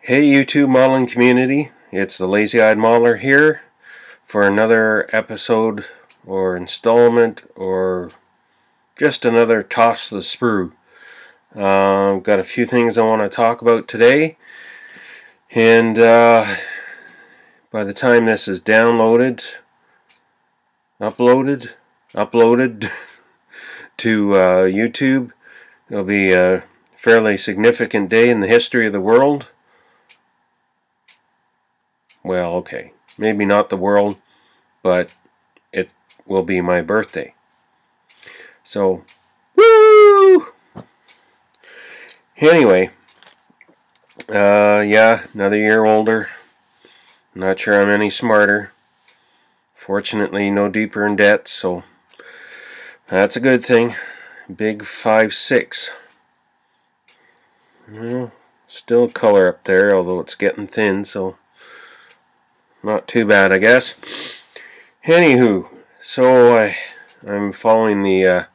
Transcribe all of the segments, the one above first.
Hey YouTube modeling community, it's the Lazy-Eyed Modeler here for another episode or installment or just another toss the sprue. I've got a few things I want to talk about today, and by the time this is uploaded to YouTube, it'll be a fairly significant day in the history of the world. Well, okay, maybe not the world, but it will be my birthday. So, woo! Anyway, yeah, another year older. Not sure I'm any smarter. Fortunately, no deeper in debt, so that's a good thing. Big 5'6". Well, still color up there, although it's getting thin, so not too bad, I guess. Anywho, so I'm following the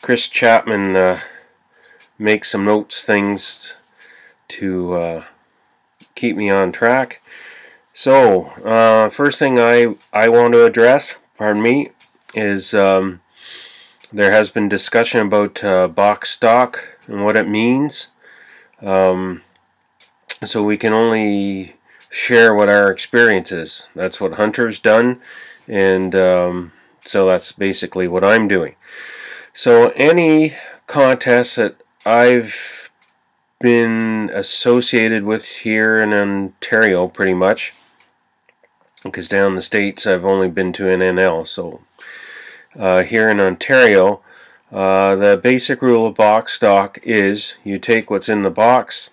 Chris Chapman make some notes things to keep me on track. So, first thing I want to address, is there has been discussion about box stock and what it means. So we can only share what our experience is. That's what Hunter's done, and so that's basically what I'm doing. So any contest that I've been associated with here in Ontario, pretty much, because down in the States I've only been to an NL, so here in Ontario, the basic rule of box stock is you take what's in the box,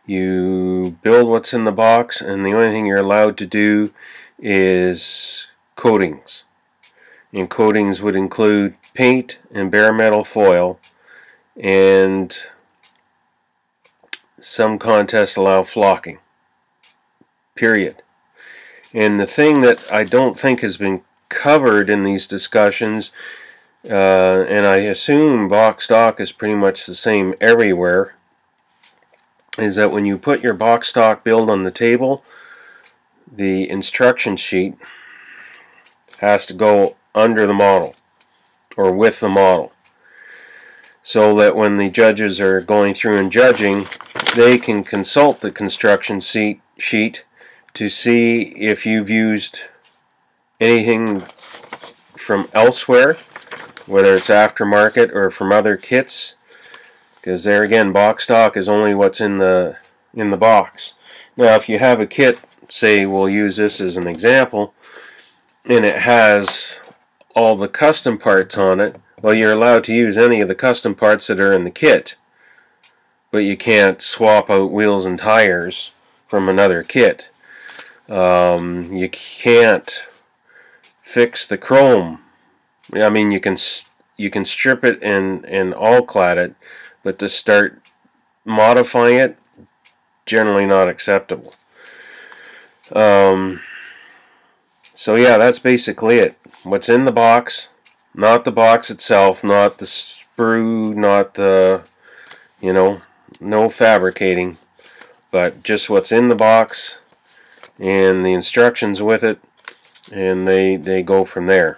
you build what's in the box, and the only thing you're allowed to do is coatings. And coatings would include paint and bare metal foil, and some contests allow flocking. Period. And the thing that I don't think has been covered in these discussions, and I assume box stock is pretty much the same everywhere, is that when you put your box stock build on the table, the instruction sheet has to go under the model or with the model, so that when the judges are going through and judging, they can consult the construction sheet to see if you've used anything from elsewhere, whether it's aftermarket or from other kits. Because there again, box stock is only what's in the box. Now, if you have a kit, say we'll use this as an example, and it has all the custom parts on it, well, you're allowed to use any of the custom parts that are in the kit, but you can't swap out wheels and tires from another kit. You can't fix the chrome. I mean, you can strip it and all clad it, but to start modifying it, generally not acceptable. So yeah, that's basically it. What's in the box, not the box itself, not the sprue, not the, no fabricating, but just what's in the box and the instructions with it, and they go from there.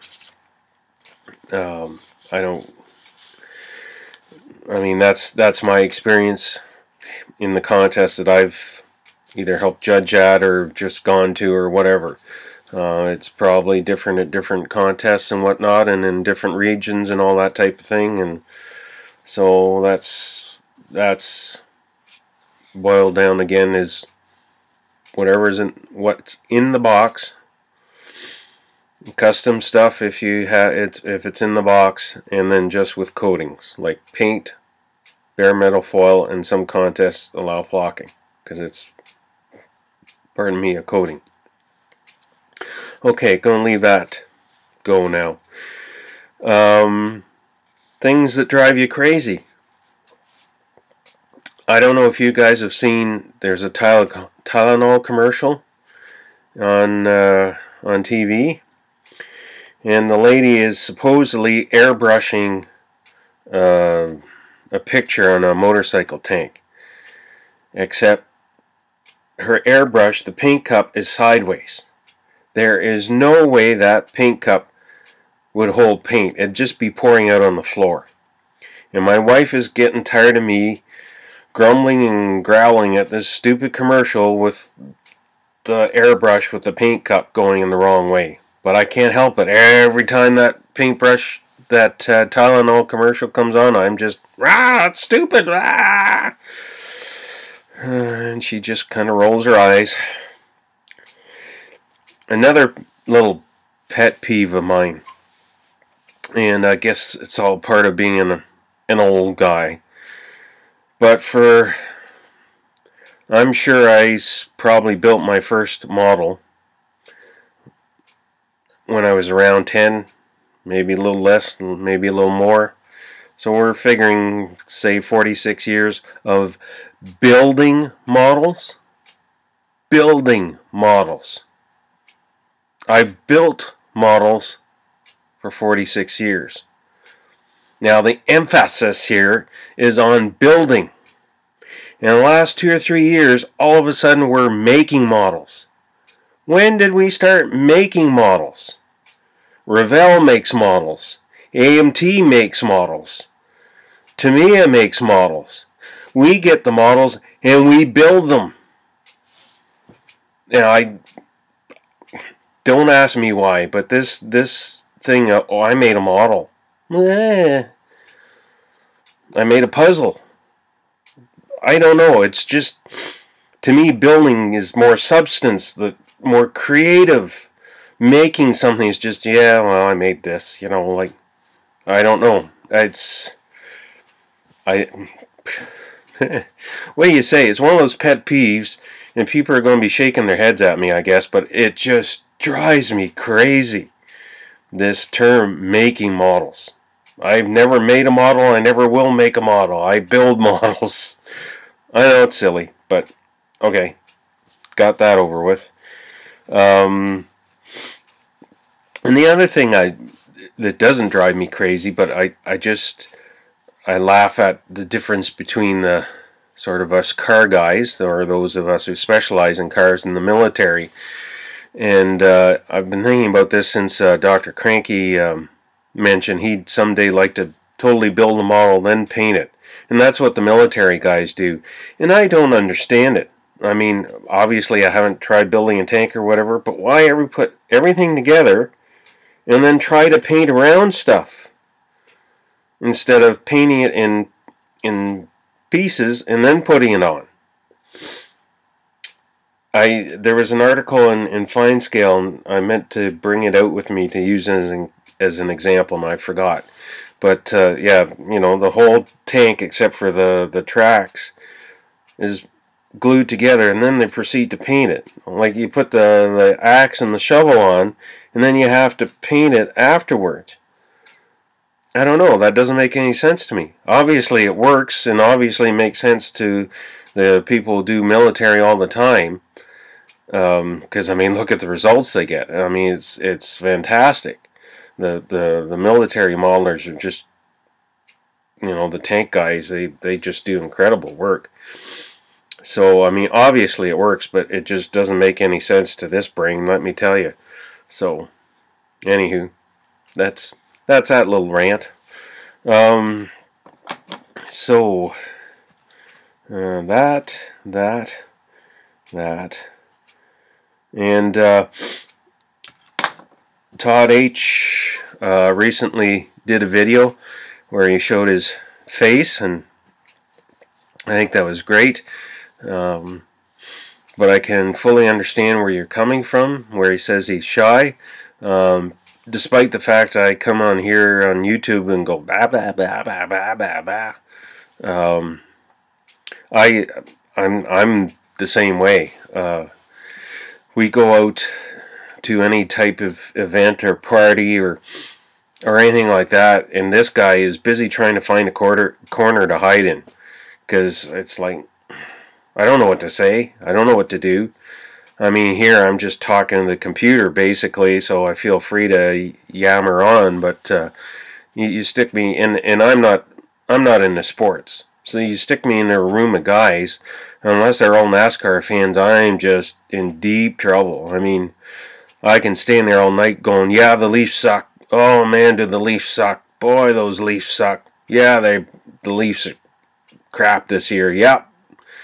I mean, that's my experience in the contests that I've either helped judge at or just gone to or whatever. It's probably different at different contests and whatnot, and in different regions and all that type of thing. And so that's boiled down again is what's in the box. Custom stuff if it's in the box, and then just with coatings like paint, bare metal foil, and some contests allow flocking because it's, pardon me, a coating. Okay, gonna leave that go now. Things that drive you crazy. I don't know if you guys have seen, there's a Tylenol commercial on TV, and the lady is supposedly airbrushing a picture on a motorcycle tank. except her airbrush, the paint cup, is sideways. There is no way that paint cup would hold paint. It'd just be pouring out on the floor. And my wife is getting tired of me grumbling and growling at this stupid commercial with the airbrush with the paint cup going in the wrong way. But I can't help it. Every time that paintbrush, that Tylenol commercial comes on, I'm just, it's stupid, and she just kind of rolls her eyes. Another little pet peeve of mine, and I guess it's all part of being an old guy, but I'm sure I probably built my first model when I was around 10, maybe a little less, maybe a little more. So we're figuring, say, 46 years of building models. Building models. I built models for 46 years. Now the emphasis here is on building. In the last 2 or 3 years, all of a sudden we're making models. When did we start making models? Revell makes models. AMT makes models. Tamiya makes models. We get the models and we build them. Now, don't ask me why, but this thing, I made a model. I made a puzzle. I don't know. It's just, to me, building is more substance, the more creative. Making something is just, yeah, well, I made this, like, I don't know. What do you say? It's one of those pet peeves, and people are going to be shaking their heads at me, I guess, but it just drives me crazy. This term, making models. I've never made a model, I never will make a model. I build models. I know it's silly, but okay. Got that over with. And the other thing that doesn't drive me crazy, but I laugh at the difference between the sort of us car guys, or those of us who specialize in cars in the military. And I've been thinking about this since Dr. Cranky mentioned he'd someday like to totally build a model, then paint it. And that's what the military guys do. And I don't understand it. I mean, obviously I haven't tried building a tank or whatever, but why ever put everything together and then try to paint around stuff instead of painting it in pieces and then putting it on? There was an article in Fine Scale, and I meant to bring it out with me to use as an example, and I forgot. But yeah, the whole tank except for the tracks is glued together, and then they proceed to paint it. Like, you put the axe and the shovel on, and then you have to paint it afterwards. I don't know, that doesn't make any sense to me. Obviously it works, and obviously makes sense to the people who do military all the time, because I mean, look at the results they get. I mean, it's fantastic. The military modelers are just, the tank guys, they just do incredible work. So, I mean, obviously it works, but it just doesn't make any sense to this brain, let me tell you. So, anywho, that's that little rant. So, that. And, Todd H recently did a video where he showed his face, and I think that was great. But I can fully understand where you're coming from, where he says he's shy. Despite the fact I come on here on YouTube and go bah bah bah bah bah bah bah. I'm the same way. We go out to any type of event or party or anything like that, and this guy is busy trying to find a corner to hide in, because it's like, I don't know what to say. I don't know what to do. I mean, here I'm just talking to the computer basically, so I feel free to yammer on. But you stick me in, and I'm not into sports, So you stick me in a room of guys, unless they're all NASCAR fans, I'm just in deep trouble. I mean, I can stand there all night going, yeah, the Leafs suck. Oh man, do the Leafs suck. Boy, those Leafs suck. Yeah, the Leafs are crap this year. Yep.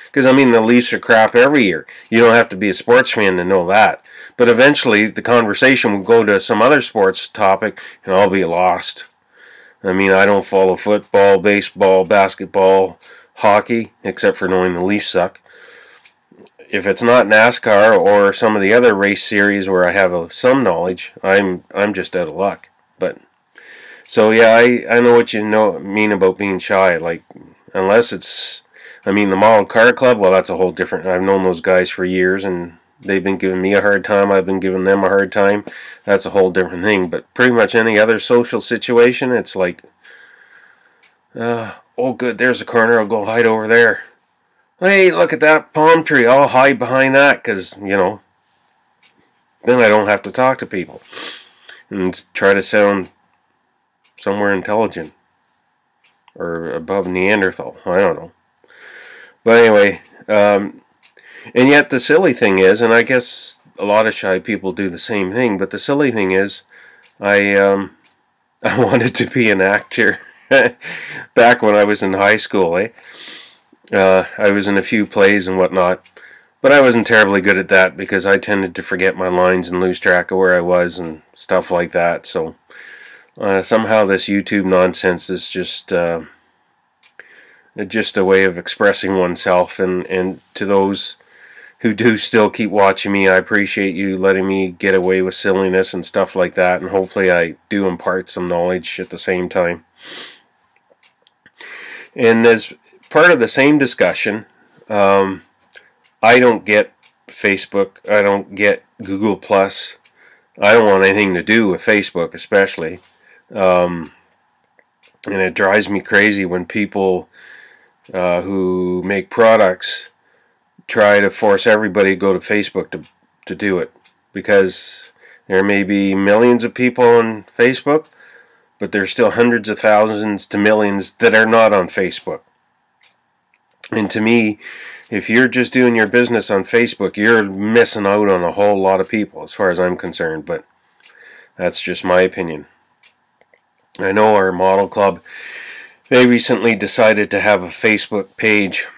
Because, I mean, the Leafs are crap every year. You don't have to be a sports fan to know that. But eventually, the conversation will go to some other sports topic, and I'll be lost. I mean, I don't follow football, baseball, basketball, hockey, except for knowing the Leafs suck. If it's not NASCAR or some of the other race series where I have some knowledge, I'm just out of luck. But so yeah, I know what you mean about being shy. Like, unless it's, I mean, the Model Car Club, well, that's a whole different. I've known those guys for years, and they've been giving me a hard time. I've been giving them a hard time. That's a whole different thing. But pretty much any other social situation, it's like, oh, good, there's a corner. I'll go hide over there. Hey, look at that palm tree. I'll hide behind that because, you know, then I don't have to talk to people and try to sound somewhere intelligent or above Neanderthal. I don't know. But anyway, and yet the silly thing is, and I guess a lot of shy people do the same thing, but the silly thing is, I wanted to be an actor back when I was in high school, I was in a few plays and whatnot, but I wasn't terribly good at that because I tended to forget my lines and lose track of where I was and stuff like that. So somehow this YouTube nonsense is just a way of expressing oneself, and to those who do still keep watching me, I appreciate you letting me get away with silliness and stuff like that, and hopefully I do impart some knowledge at the same time. And as part of the same discussion, I don't get Facebook, I don't get Google+, I don't want anything to do with Facebook especially, and it drives me crazy when people who make products try to force everybody to go to Facebook to do it, because there may be millions of people on Facebook, but there's still hundreds of thousands to millions that are not on Facebook. And to me, if you're just doing your business on Facebook, you're missing out on a whole lot of people as far as I'm concerned, but that's just my opinion. I know our model club, they recently decided to have a Facebook page,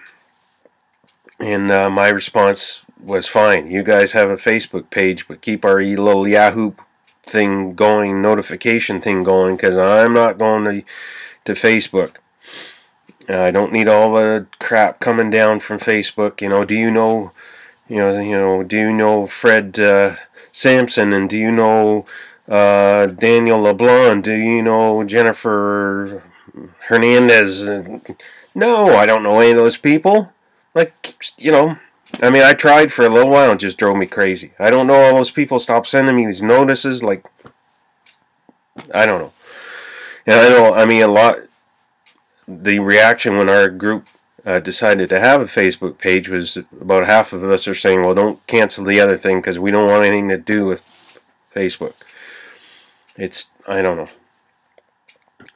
and my response was, fine, you guys have a Facebook page, but keep our little Yahoo thing going, notification thing going, because I'm not going to Facebook. I don't need all the crap coming down from Facebook. You know, do you know Fred Sampson, and do you know Daniel LeBlanc? Do you know Jennifer Hernandez? No, I don't know any of those people. Like, you know, I mean, I tried for a little while, and it just drove me crazy. I don't know all those people. Stop sending me these notices. Like, I don't know. And I know, I mean, a lot. The reaction when our group decided to have a Facebook page was about half of us are saying, well, don't cancel the other thing because we don't want anything to do with Facebook. It's, I don't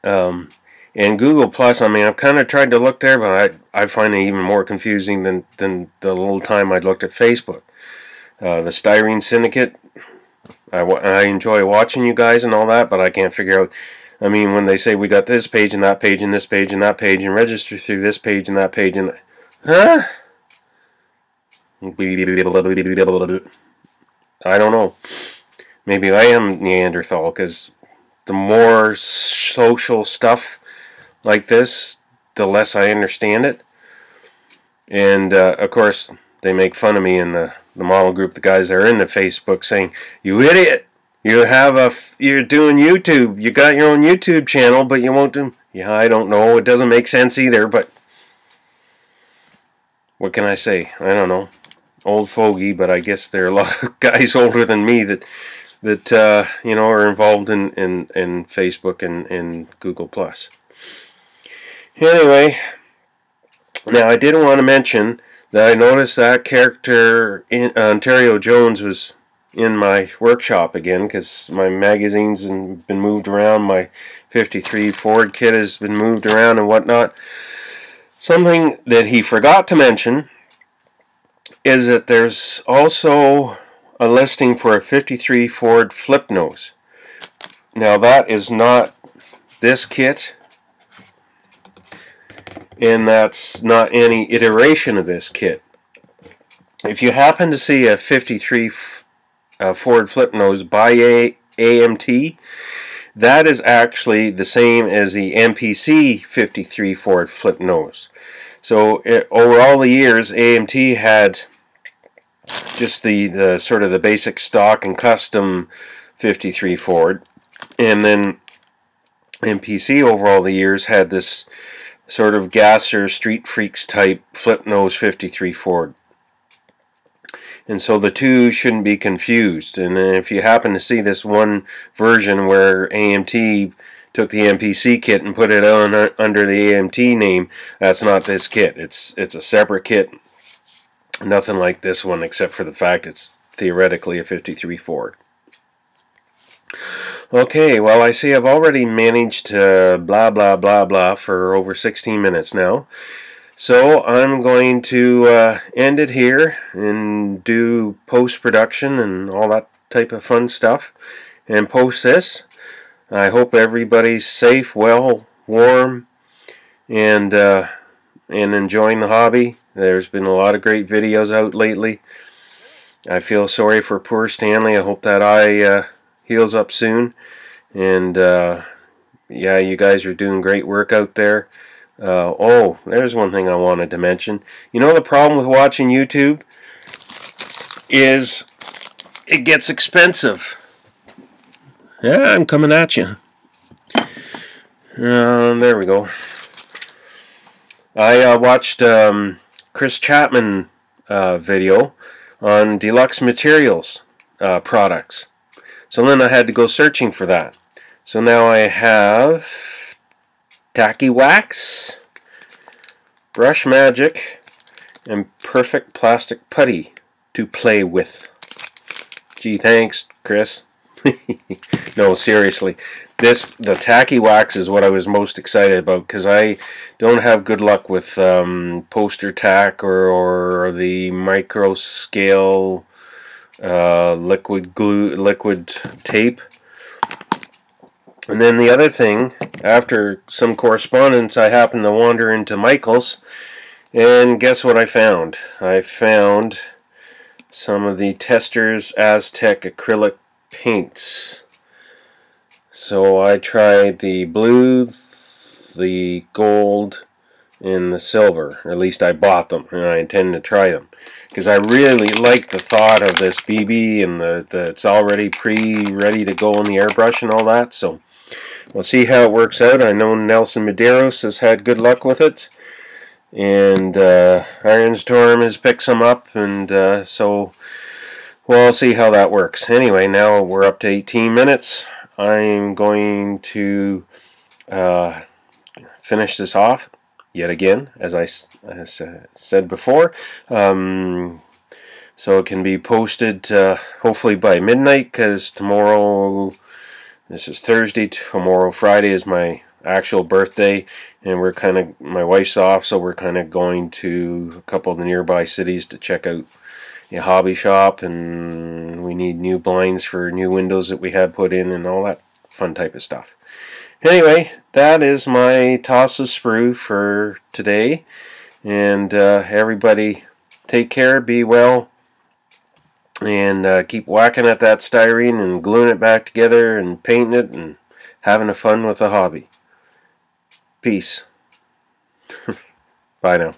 know. And Google+, I mean, I've kind of tried to look there, but I find it even more confusing than the little time I looked at Facebook. The Styrene Syndicate, I enjoy watching you guys and all that, but I can't figure out. I mean, when they say we got this page and that page and this page and that page and register through this page and that page and... Huh? I don't know. Maybe I am Neanderthal, because the more social stuff like this, the less I understand it. And, of course, they make fun of me in the model group, the guys that are in the Facebook, saying, you idiot! You're doing YouTube. You got your own YouTube channel, but you won't do... Yeah, I don't know. It doesn't make sense either, but... What can I say? I don't know. Old fogey, but I guess there are a lot of guys older than me that you know, are involved in Facebook and Google+. Anyway, now I did want to mention that I noticed that character in Ontario Jones was in my workshop again, because my magazines have been moved around, my 53 Ford kit has been moved around and whatnot. Something that he forgot to mention is that there's also a listing for a 53 Ford flip nose. Now that is not this kit, and that's not any iteration of this kit. If you happen to see a 53 Ford flip nose by AMT, that is actually the same as the MPC 53 Ford flip nose. So over all the years, AMT had just the sort of the basic stock and custom 53 Ford, and then MPC over all the years had this sort of gasser street freaks type flip nose 53 Ford. And so the two shouldn't be confused. And if you happen to see this one version where AMT took the MPC kit and put it on under the AMT name, that's not this kit. It's a separate kit. Nothing like this one except for the fact it's theoretically a 53 Ford. Okay, well, I see I've already managed to blah blah blah blah for over 16 minutes now. So I'm going to end it here and do post-production and all that type of fun stuff and post this. I hope everybody's safe, well, warm, and enjoying the hobby. There's been a lot of great videos out lately. I feel sorry for poor Stanley. I hope that eye heals up soon. And yeah, you guys are doing great work out there. Oh, there's one thing I wanted to mention. You know, the problem with watching YouTube is it gets expensive. Yeah, I'm coming at you. There we go. I watched Chris Chapman video on deluxe materials products. So then I had to go searching for that. So now I have Tacky Wax, Brush Magic, and Perfect Plastic Putty to play with. Gee, thanks, Chris. No, seriously. The Tacky Wax is what I was most excited about, because I don't have good luck with poster tack or the micro scale liquid tape. And then the other thing, after some correspondence, I happened to wander into Michael's, and guess what I found? I found some of the Testors Aztec acrylic paints. So I tried the blue, the gold, and the silver. Or at least I bought them, and I intend to try them, because I really like the thought of this BB and it's already ready to go in the airbrush and all that. So we'll see how it works out. I know Nelson Medeiros has had good luck with it, and Iron Storm has picked some up, and so we'll see how that works. Anyway, now we're up to 18 minutes. I'm going to finish this off yet again, as I said before, so it can be posted hopefully by midnight, because tomorrow, this is Thursday, tomorrow Friday is my actual birthday, and my wife's off, so we're kind of going to a couple of the nearby cities to check out a hobby shop, and we need new blinds for new windows that we had put in and all that fun type of stuff. Anyway, that is my toss of sprue for today, and everybody take care, be well, and keep whacking at that styrene and gluing it back together and painting it and having a fun with the hobby. Peace. Bye now.